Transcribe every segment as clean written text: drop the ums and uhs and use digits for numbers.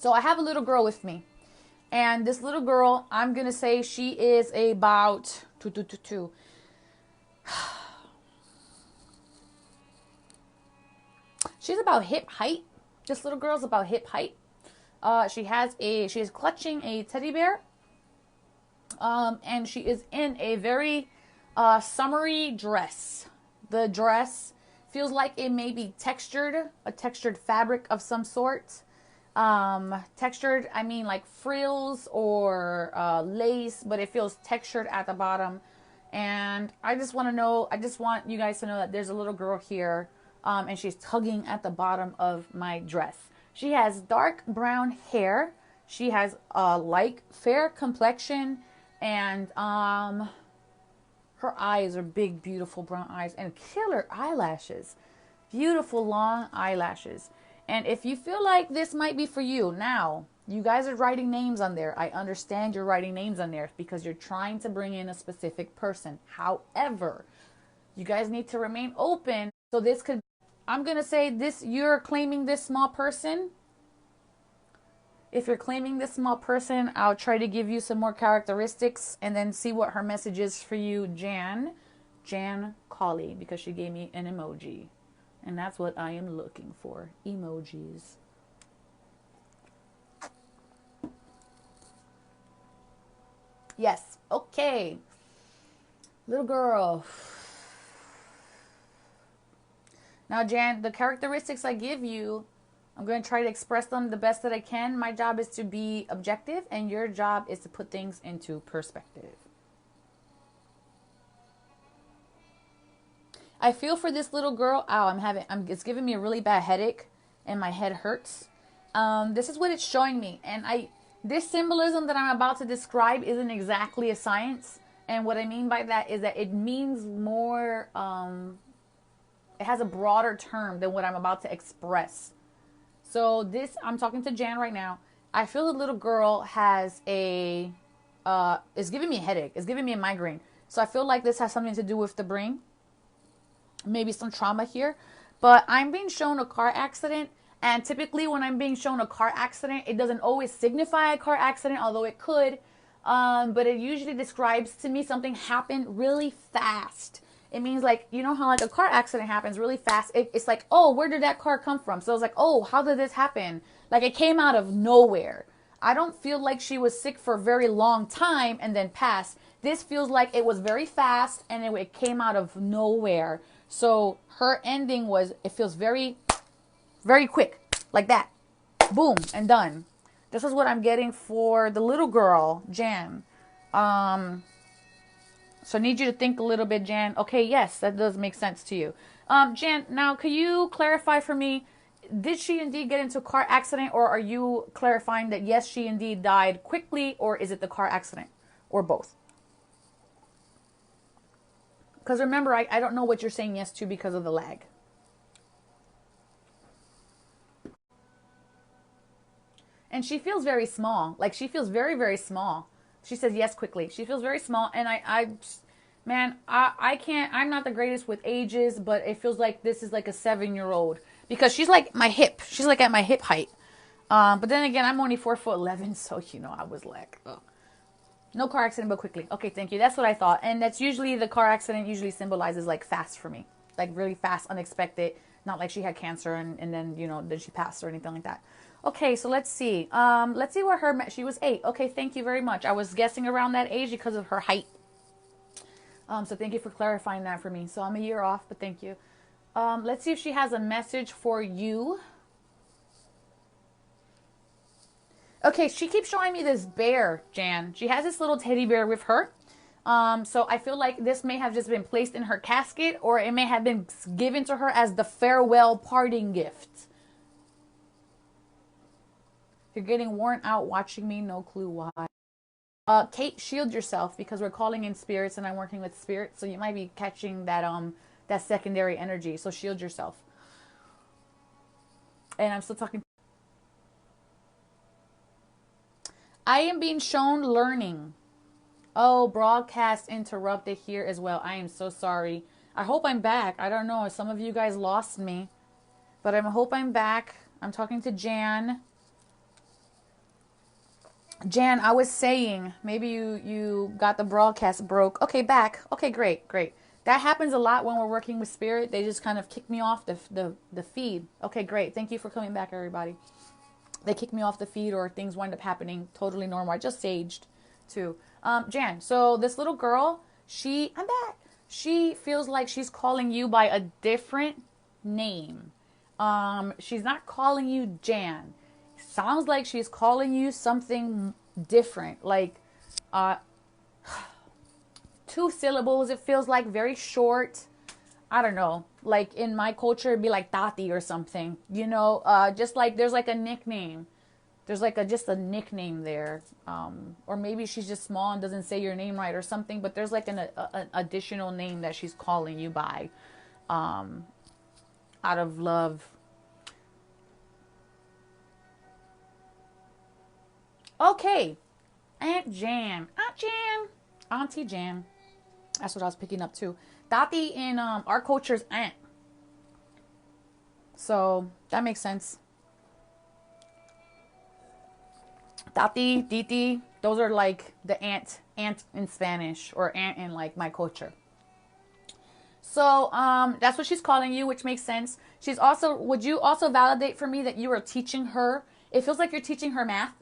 So I have a little girl with me. And this little girl, I'm going to say she is about she's about hip height. This little girl's about hip height. She is clutching a teddy bear. And she is in a very summery dress. The dress feels like it may be textured, a textured fabric of some sort. Textured, I mean like frills or lace, but it feels textured at the bottom. And I just want you guys to know that there's a little girl here, and she's tugging at the bottom of my dress. She has dark brown hair. She has a light fair complexion, and her eyes are big, beautiful brown eyes and killer eyelashes. Beautiful long eyelashes. And if you feel like this might be for you, now, you guys are writing names on there. I understand you're writing names on there because you're trying to bring in a specific person. However, you guys need to remain open. So this could, I'm going to say this, you're claiming this small person. If you're claiming this small person, I'll try to give you some more characteristics and then see what her message is for you, Jan Colley, because she gave me an emoji. And that's what I am looking for. Emojis. Yes. Okay. Little girl. Now, Jan, the characteristics I give you, I'm going to try to express them the best that I can. My job is to be objective, and your job is to put things into perspective. I feel for this little girl. Ow, it's giving me a really bad headache and my head hurts. This is what it's showing me. And this symbolism that I'm about to describe isn't exactly a science. And what I mean by that is that it means more, it has a broader term than what I'm about to express. So I'm talking to Jan right now. I feel the little girl has it's giving me a headache. It's giving me a migraine. So I feel like this has something to do with the brain. Maybe some trauma here, but I'm being shown a car accident, and typically when I'm being shown a car accident, it doesn't always signify a car accident, although it could, but it usually describes to me something happened really fast. It means like, you know how like a car accident happens really fast. It's like, oh, where did that car come from? So it's like, oh, how did this happen? Like it came out of nowhere. I don't feel like she was sick for a very long time and then passed. This feels like it was very fast and it came out of nowhere. So her ending it feels very, very quick, like that. Boom, and done. This is what I'm getting for the little girl, Jan. So I need you to think a little bit, Jan. Okay, yes, that does make sense to you. Jan, now, could you clarify for me, did she indeed get into a car accident, or are you clarifying that, yes, she indeed died quickly, or is it the car accident, or both? Because remember, I don't know what you're saying yes to because of the lag. And she feels very small. Like, she feels very, very small. She says yes quickly. She feels very small. And I can't, I'm not the greatest with ages, but it feels like this is like a 7-year-old. Because she's like my hip. She's like at my hip height. But then again, I'm only 4'11", so, you know, I was like, ugh. No car accident, but quickly. Okay, thank you. That's what I thought. And that's usually, the car accident usually symbolizes like fast for me. Like really fast, unexpected. Not like she had cancer and then, you know, then she passed or anything like that. Okay, so let's see. Let's see where she was 8. Okay, thank you very much. I was guessing around that age because of her height. So thank you for clarifying that for me. So I'm a year off, but thank you. Let's see if she has a message for you. Okay, she keeps showing me this bear, Jan. She has this little teddy bear with her. So I feel like this may have just been placed in her casket, or it may have been given to her as the farewell parting gift. You're getting worn out watching me, no clue why. Kate, shield yourself because we're calling in spirits and I'm working with spirits, so you might be catching that that secondary energy. So shield yourself. And I'm still talking. I am being shown learning. Oh, broadcast interrupted here as well. I am so sorry. I hope I'm back. I don't know. Some of you guys lost me. But I hope I'm back. I'm talking to Jan. Jan, I was saying, maybe you got the broadcast broke. Okay, back. Okay, great, great. That happens a lot when we're working with spirit. They just kind of kick me off the feed. Okay, great. Thank you for coming back, everybody. They kick me off the feed or things wind up happening. Totally normal. I just saged too. Jan, so this little girl, I'm back. She feels like she's calling you by a different name. She's not calling you Jan. Sounds like she's calling you something different, like uh, 2 syllables. It feels like very short. I don't know. Like in my culture, it'd be like Tati or something. You know, just like there's like a nickname. There's like just a nickname there, or maybe she's just small and doesn't say your name right or something. But there's like an additional name that she's calling you by, out of love. Okay, Aunt Jan, Auntie Jan. That's what I was picking up too. Tati in our culture's aunt, so that makes sense. Tati, Titi, those are like the aunt in Spanish, or aunt in like my culture. So that's what she's calling you, which makes sense. She's also, would you also validate for me that you are teaching her? It feels like you're teaching her math,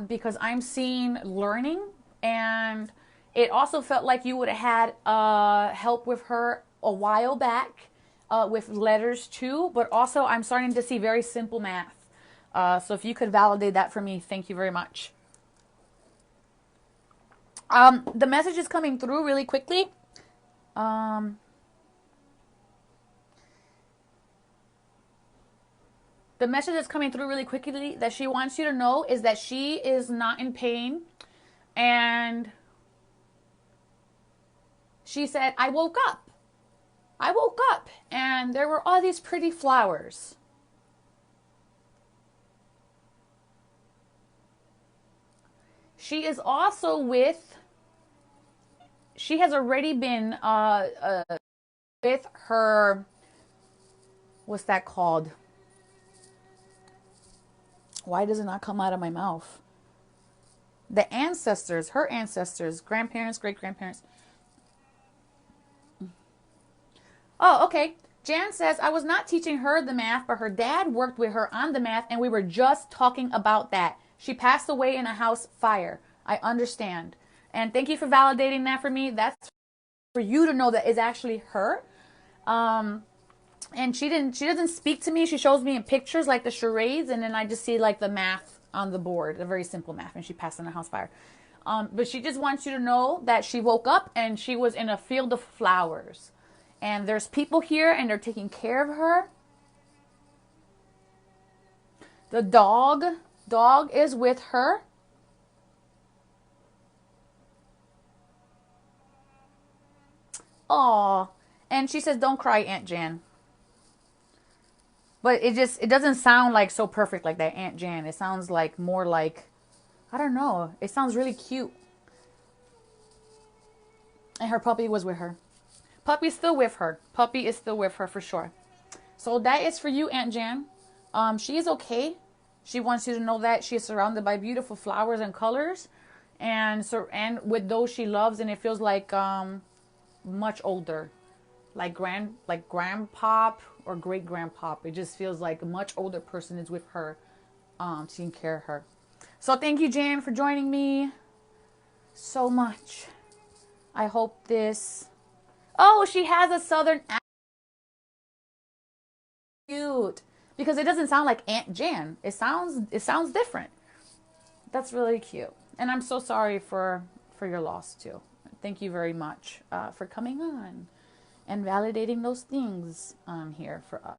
because I'm seeing learning, and it also felt like you would have had help with her a while back, with letters too, but also I'm starting to see very simple math. So if you could validate that for me, thank you very much. The message is coming through really quickly. The message that's coming through really quickly that she wants you to know is that she is not in pain. And she said, I woke up. And there were all these pretty flowers. She is also she has already been with her, what's that called? Why does it not come out of my mouth? The ancestors, her ancestors, grandparents, great-grandparents. Oh, okay. Jan says, I was not teaching her the math, but her dad worked with her on the math, and we were just talking about that. She passed away in a house fire. I understand. And thank you for validating that for me. That's for you to know that it's actually her. And she doesn't speak to me. She shows me in pictures like the charades, and then I just see like the math on the board, the very simple math, and she passed in a house fire. But she just wants you to know that she woke up and she was in a field of flowers. And there's people here and they're taking care of her. The dog is with her. Aw. And she says, don't cry, Aunt Jan. But it doesn't sound like so perfect like that, Aunt Jan. It sounds like more like, I don't know. It sounds really cute. And her puppy was with her. Puppy's still with her. Puppy is still with her for sure. So that is for you, Aunt Jan. She is okay. She wants you to know that she is surrounded by beautiful flowers and colors, and with those she loves, and it feels like much older, like grandpop or great grandpop. It just feels like a much older person is with her, taking care of her. So thank you, Jan, for joining me so much. I hope this. Oh, she has a southern accent. Cute. Because it doesn't sound like Aunt Jan. It sounds different. That's really cute. And I'm so sorry for your loss too. Thank you very much for coming on and validating those things on here for us.